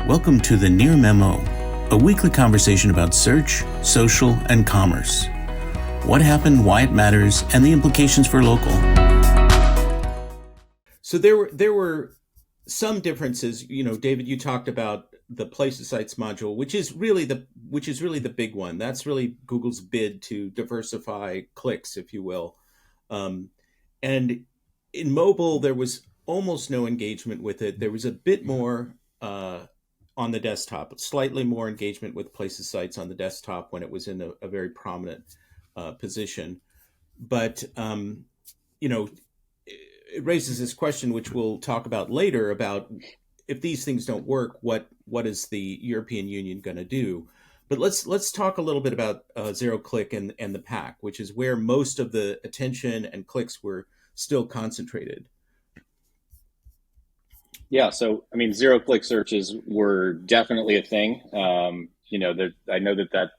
Welcome to the Near Memo, a weekly conversation about search, social, and commerce. What happened, why it matters, and the implications for local. So there were some differences. You know, David, you talked about the Places Sites module, which is really the big one. That's really Google's bid to diversify clicks, if you will. And in mobile, there was almost no engagement with it. There was a bit more on the desktop, slightly more engagement with Places Sites on the desktop when it was in a very prominent position. But, it raises this question, which we'll talk about later, about if these things don't work, what is the European Union going to do? But let's talk a little bit about ZeroClick and the pack, which is where most of the attention and clicks were still concentrated. Yeah, so I mean, ZeroClick searches were definitely a thing. I know that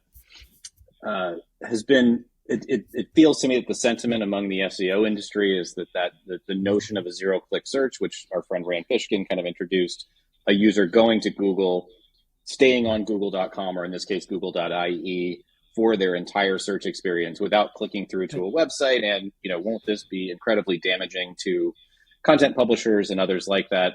has been. It feels to me that the sentiment among the SEO industry is that the notion of a ZeroClick search, which our friend Rand Fishkin kind of introduced, a user going to Google, staying on Google.com, or in this case Google.ie, for their entire search experience without clicking through to a website. And won't this be incredibly damaging to content publishers and others like that,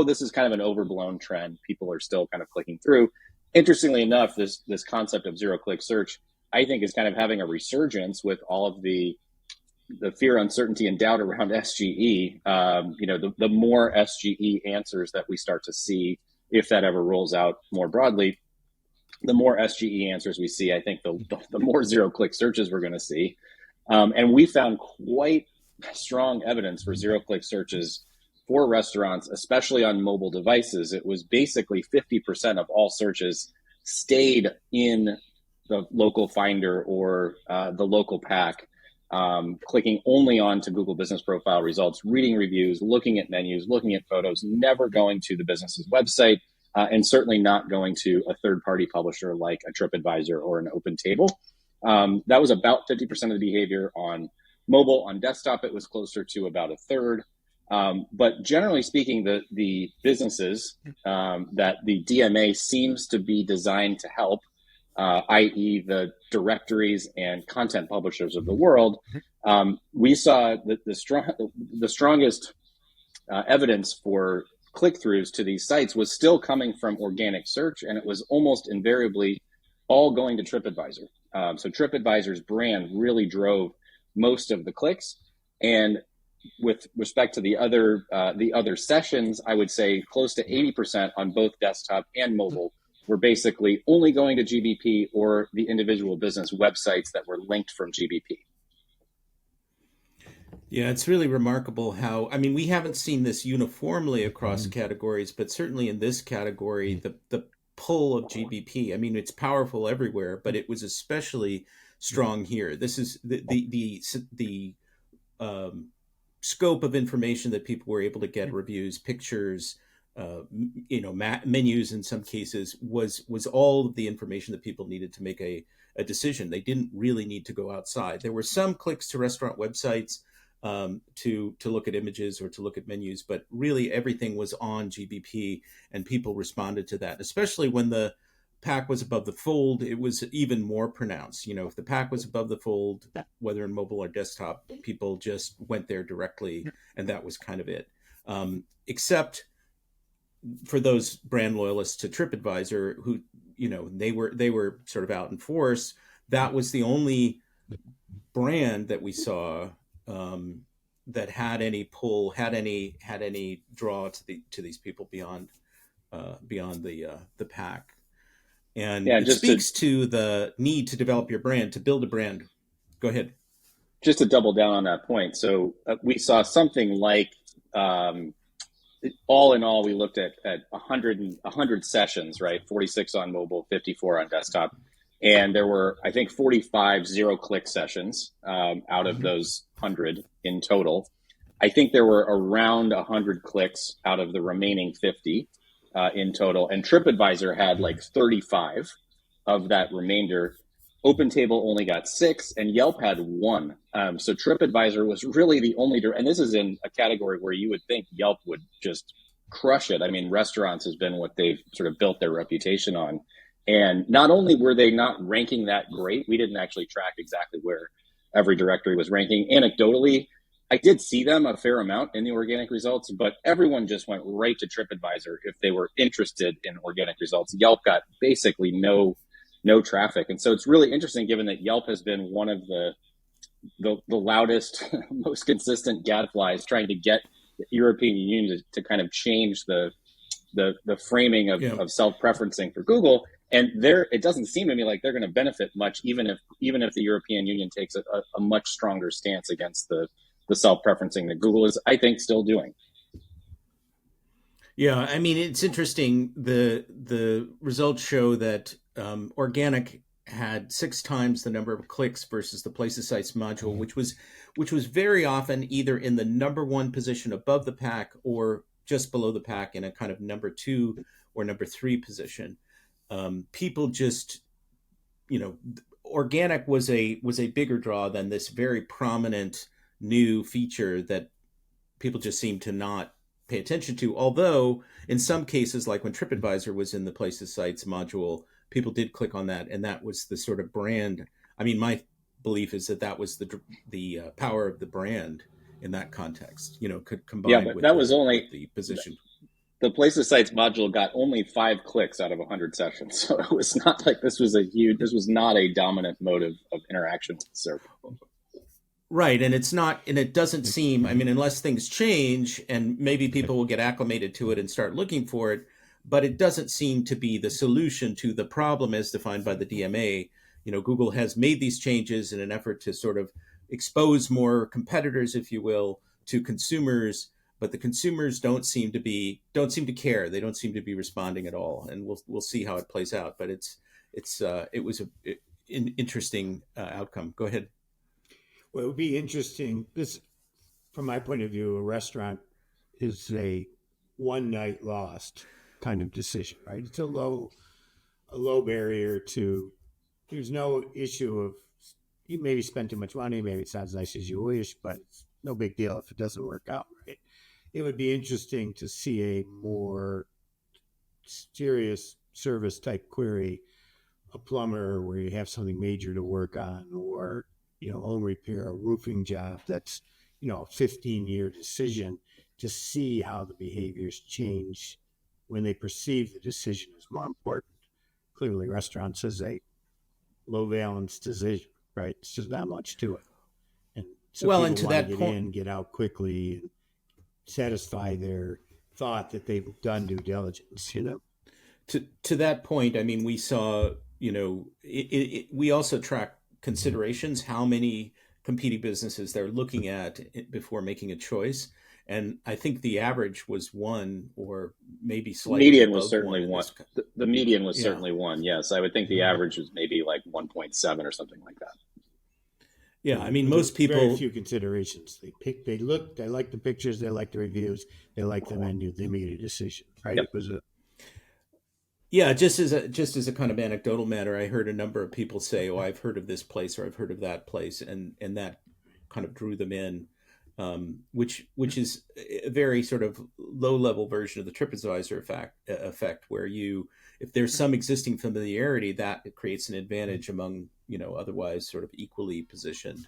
this is kind of an overblown trend. People are still kind of clicking through. Interestingly enough, this concept of ZeroClick search, I think, is kind of having a resurgence with all of the fear, uncertainty, and doubt around SGE. The more SGE answers that we start to see, if that ever rolls out more broadly, the more SGE answers we see, I think the more ZeroClick searches we're going to see. And we found quite strong evidence for ZeroClick searches for restaurants, especially on mobile devices. It was basically 50% of all searches stayed in the local finder or the local pack, clicking only on to Google Business Profile results, reading reviews, looking at menus, looking at photos, never going to the business's website, and certainly not going to a third-party publisher like a TripAdvisor or an OpenTable. That was about 50% of the behavior on mobile. On desktop, it was closer to about a third. But generally speaking, the businesses that the DMA seems to be designed to help, i.e. the directories and content publishers of the world, we saw that the strongest evidence for click-throughs to these sites was still coming from organic search, and it was almost invariably all going to TripAdvisor. So TripAdvisor's brand really drove most of the clicks. And with respect to the other sessions, I would say close to 80% on both desktop and mobile were basically only going to GBP or the individual business websites that were linked from GBP. Yeah, it's really remarkable how, we haven't seen this uniformly across categories, but certainly in this category, the pull of GBP, it's powerful everywhere, but it was especially strong here. This is the scope of information that people were able to get: reviews, pictures, menus. In some cases, was all of the information that people needed to make a decision. They didn't really need to go outside. There were some clicks to restaurant websites to look at images or to look at menus, but really everything was on GBP, and people responded to that, especially when the pack was above the fold. It was even more pronounced. If the pack was above the fold, whether in mobile or desktop, people just went there directly, and that was kind of it. Except for those brand loyalists to TripAdvisor, who they were sort of out in force. That was the only brand that we saw that had any pull, had any draw to these people beyond the pack. And it speaks to the need to develop your brand, to build a brand. Go ahead. Just to double down on that point. So we saw something like, all in all, we looked at 100 sessions, right? 46 on mobile, 54 on desktop. And there were, I think, 45 ZeroClick sessions out of those 100 in total. I think there were around 100 clicks out of the remaining 50. In total, and TripAdvisor had like 35 of that remainder. OpenTable only got 6, and Yelp had 1. So TripAdvisor was really the only, and this is in a category where you would think Yelp would just crush it. I mean, restaurants has been what they've sort of built their reputation on. And not only were they not ranking that great, we didn't actually track exactly where every directory was ranking. Anecdotally, I did see them a fair amount in the organic results, but everyone just went right to TripAdvisor if they were interested in organic results. Yelp got basically no traffic. And so it's really interesting given that Yelp has been one of the loudest, most consistent gadflies trying to get the European Union to kind of change the framing of self-preferencing for Google. And it doesn't seem to me like they're going to benefit much, even if the European Union takes a much stronger stance against the self-preferencing that Google is, I think, still doing. Yeah, I mean, it's interesting. The results show that organic had 6 times the number of clicks versus the Places Sites module, which was very often either in the number 1 position above the pack or just below the pack in a kind of number 2 or number 3 position. People just, organic was a bigger draw than this very prominent new feature that people just seem to not pay attention to. Although in some cases, like when TripAdvisor was in the Places Sites module, people did click on that, and that was the sort of brand. I mean, my belief is that was the power of the brand in that context. Could combine but with that was only the position. The Places Sites module got only 5 clicks out of 100 sessions, so it was not like this was not a dominant mode of interaction with the server. Right, and it doesn't seem, I mean, unless things change and maybe people will get acclimated to it and start looking for it, but it doesn't seem to be the solution to the problem as defined by the DMA. Google has made these changes in an effort to sort of expose more competitors, if you will, to consumers, but the consumers don't seem to care. They don't seem to be responding at all, and we'll see how it plays out. But it was an interesting outcome. Go ahead. Well, it would be interesting. This, from my point of view, a restaurant is a one night lost kind of decision, right? It's a low barrier to. There's no issue of you maybe spend too much money, maybe it's not as nice as you wish, but it's no big deal if it doesn't work out, right? It would be interesting to see a more serious service type query, a plumber where you have something major to work on, or home repair, a roofing job that's a 15-year decision, to see how the behaviors change when they perceive the decision as more important. Clearly, restaurants is a low valence decision, right? It's just not much to it. And so people and to want that to get point, in, get out quickly, and satisfy their thought that they've done due diligence, To that point, I mean, we saw, we also track considerations, how many competing businesses they're looking at before making a choice. And I think the average was 1 or maybe slightly. Median was certainly 1. The median was certainly 1. Yes, I would think the average was maybe like 1.7 or something like that. Yeah, I mean, most people. Very few considerations. They like the pictures, they like the reviews, they like the menu, they made a decision, right? Yep. It was just as a kind of anecdotal matter, I heard a number of people say, "Oh, I've heard of this place or I've heard of that place," and that kind of drew them in, which is a very sort of low level version of the TripAdvisor effect, where if there's some existing familiarity, that it creates an advantage among otherwise sort of equally positioned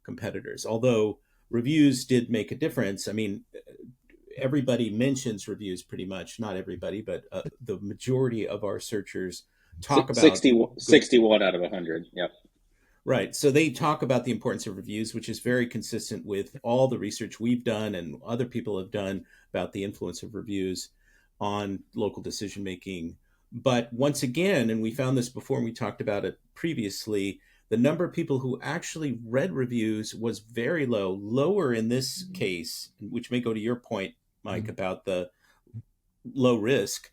competitors. Although reviews did make a difference. I mean, everybody mentions reviews pretty much, not everybody, but the majority of our searchers talk about 61 out of 100. Yep. Right. So they talk about the importance of reviews, which is very consistent with all the research we've done and other people have done about the influence of reviews on local decision making. But once again, and we found this before and we talked about it previously, the number of people who actually read reviews was very lower in this case, which may go to your point, Mike, about the low risk,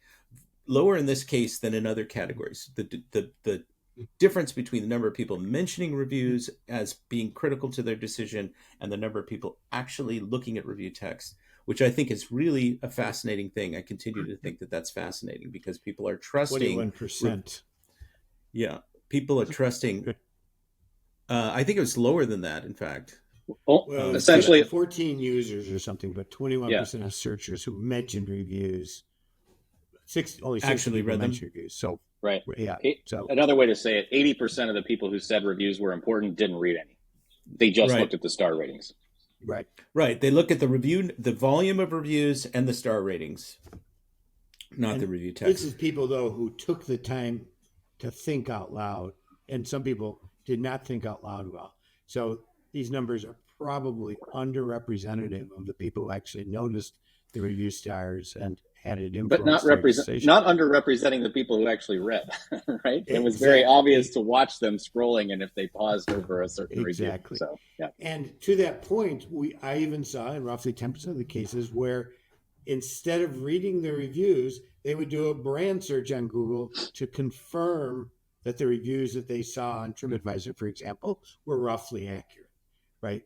lower in this case than in other categories. The difference between the number of people mentioning reviews as being critical to their decision and the number of people actually looking at review text, which I think is really a fascinating thing. I continue to think that that's fascinating because people are trusting. 21%. Yeah, people are trusting. I think it was lower than that, in fact. Well, Well, it's essentially, 14 users or something, but yeah. 21% of searchers who mentioned reviews, only 60 Actually people read them. mentioned reviews. So, Right. yeah. So, Another way to say it, 80% of the people who said reviews were important didn't read any. They just Right. looked at the star ratings. right. Right. They look at the volume of reviews and the star ratings, not the And review this text. is people, though, who took the time to think out loud. And some people did not think out loud well. So these numbers are probably underrepresentative of the people who actually noticed the review stars and had it But not influence their decision. not underrepresenting the people who actually read, right? It was very Exactly. obvious to watch them scrolling and if they paused over a certain review. Exactly. So, yeah. And to that point, I even saw in roughly 10% of the cases where instead of reading the reviews, they would do a brand search on Google to confirm that the reviews that they saw on TripAdvisor, for example, were roughly accurate, right?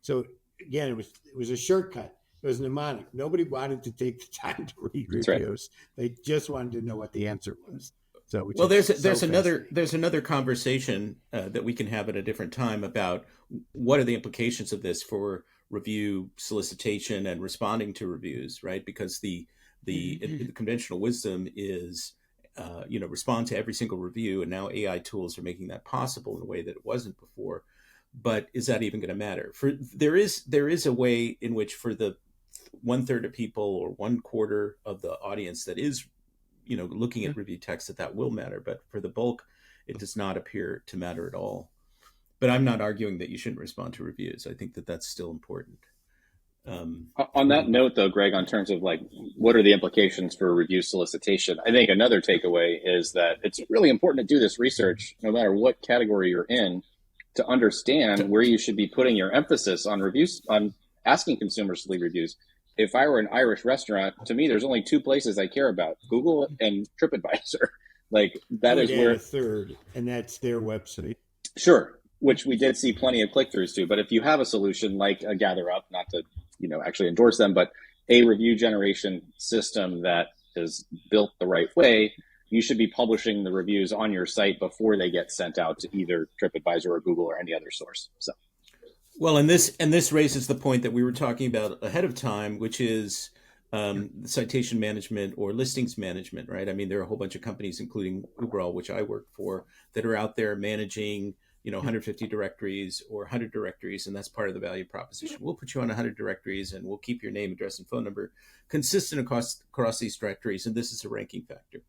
So again, it was a shortcut. It was mnemonic. Nobody wanted to take the time to read That's right. reviews. They just wanted to know what the answer was. So, Well, there's another conversation that we can have at a different time about what are the implications of this for review solicitation and responding to reviews, right? Because the conventional wisdom is respond to every single review, and now AI tools are making that possible in a way that it wasn't before. But is that even going to matter? There is a way in which for the 1/3 of people or 1/4 of the audience that is looking at review text, that will matter, but for the bulk it does not appear to matter at all. But I'm not arguing that you shouldn't respond to reviews. I think that that's still important. On that note, though, Greg, on terms of like what are the implications for review solicitation, I think another takeaway is that it's really important to do this research, no matter what category you're in, to understand where you should be putting your emphasis on reviews, on asking consumers to leave reviews. If I were an Irish restaurant, to me, there's only two places I care about: Google and TripAdvisor. Like that is where a third, and that's their website. Sure, which we did see plenty of click-throughs to. But if you have a solution like a GatherUp, not to actually endorse them, but a review generation system that is built the right way, you should be publishing the reviews on your site before they get sent out to either TripAdvisor or Google or any other source. So, well, and this raises the point that we were talking about ahead of time, which is citation management or listings management, right? I mean, there are a whole bunch of companies, including Uberall, which I work for, that are out there managing 150 directories or 100 directories, and that's part of the value proposition. We'll put you on 100 directories, and we'll keep your name, address, and phone number consistent across these directories, and this is a ranking factor.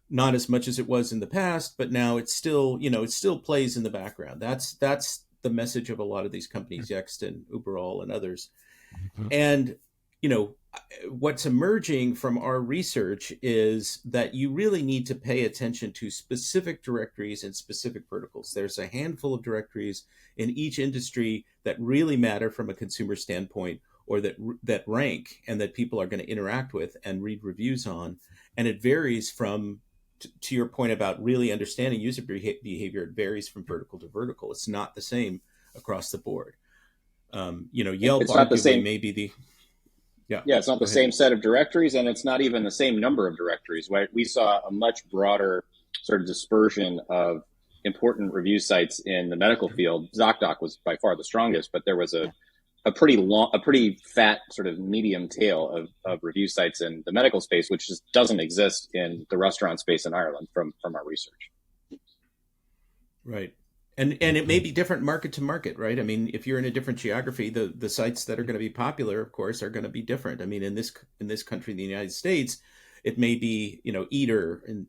Not as much as it was in the past, but now it's still, it still plays in the background. That's the message of a lot of these companies, Yext and Uberall and others. And what's emerging from our research is that you really need to pay attention to specific directories and specific verticals. There's a handful of directories in each industry that really matter from a consumer standpoint, or that rank and that people are going to interact with and read reviews on. And it varies from, to your point about really understanding user behavior, it varies from vertical to vertical. It's not the same across the board. Yelp it's not the same. Maybe the it's not the same set of directories, and it's not even the same number of directories. Right? We saw a much broader sort of dispersion of important review sites in the medical field. ZocDoc was by far the strongest, but there was a pretty fat sort of medium tail of review sites in the medical space, which just doesn't exist in the restaurant space in Ireland from our research. Right. And it may be different market to market, right? I mean, if you're in a different geography, the sites that are going to be popular, of course, are going to be different. I mean, in this country, in the United States, it may be, Eater, and,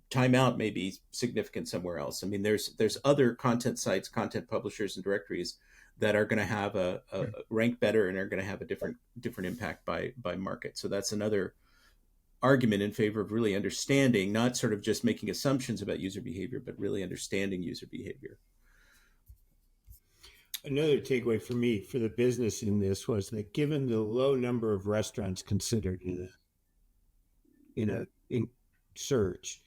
Time Out may be significant somewhere else. I mean, there's other content sites, content publishers, and directories that are going to have a rank better and are going to have a different impact by market. So that's another argument in favor of really understanding, not sort of just making assumptions about user behavior, but really understanding user behavior. Another takeaway for me for the business in this was that given the low number of restaurants considered in search,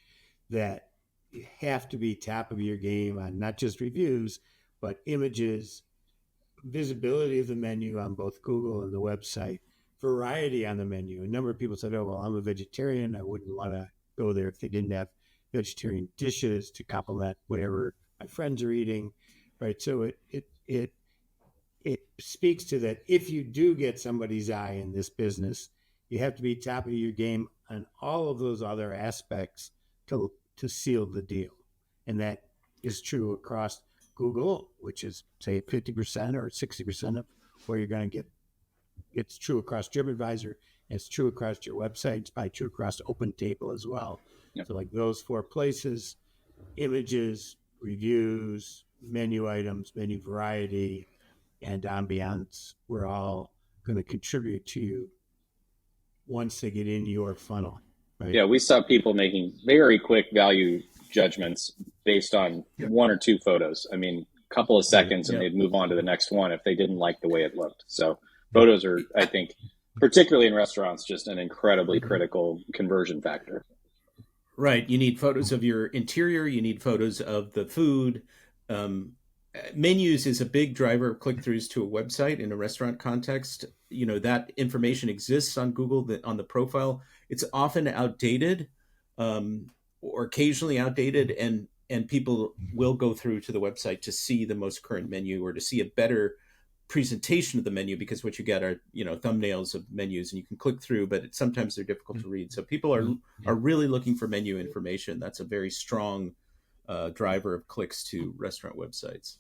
that you have to be top of your game on not just reviews, but images, visibility of the menu on both Google and the website, variety on the menu. A number of people said, oh, well, I'm a vegetarian. I wouldn't want to go there if they didn't have vegetarian dishes to complement whatever my friends are eating, right? So it it speaks to that if you do get somebody's eye in this business, you have to be top of your game on all of those other aspects to seal the deal. And that is true across Google, which is, say, 50% or 60% of where you're going to get. It's true across TripAdvisor. It's true across your website. It's probably true across OpenTable as well. Yep. So like those 4 places, images, reviews, menu items, menu variety, and ambiance, we're all going to contribute to you once they get in your funnel. Right? Yeah, we saw people making very quick value judgments based on 1 or 2 photos. I mean, a couple of seconds and they'd move on to the next one if they didn't like the way it looked. So photos are, I think, particularly in restaurants, just an incredibly critical conversion factor. Right. You need photos of your interior. You need photos of the food. Menus is a big driver of click-throughs to a website in a restaurant context. You know, that information exists on Google, on the profile. It's often outdated or occasionally outdated, and people will go through to the website to see the most current menu or to see a better presentation of the menu, because what you get are, you know, thumbnails of menus and you can click through, but sometimes they're difficult to read. So people are really looking for menu information. That's a very strong driver of clicks to restaurant websites.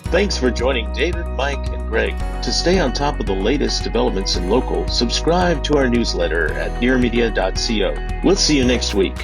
Thanks for joining David, Mike, and Greg. To stay on top of the latest developments in local, subscribe to our newsletter at nearmedia.co. We'll see you next week.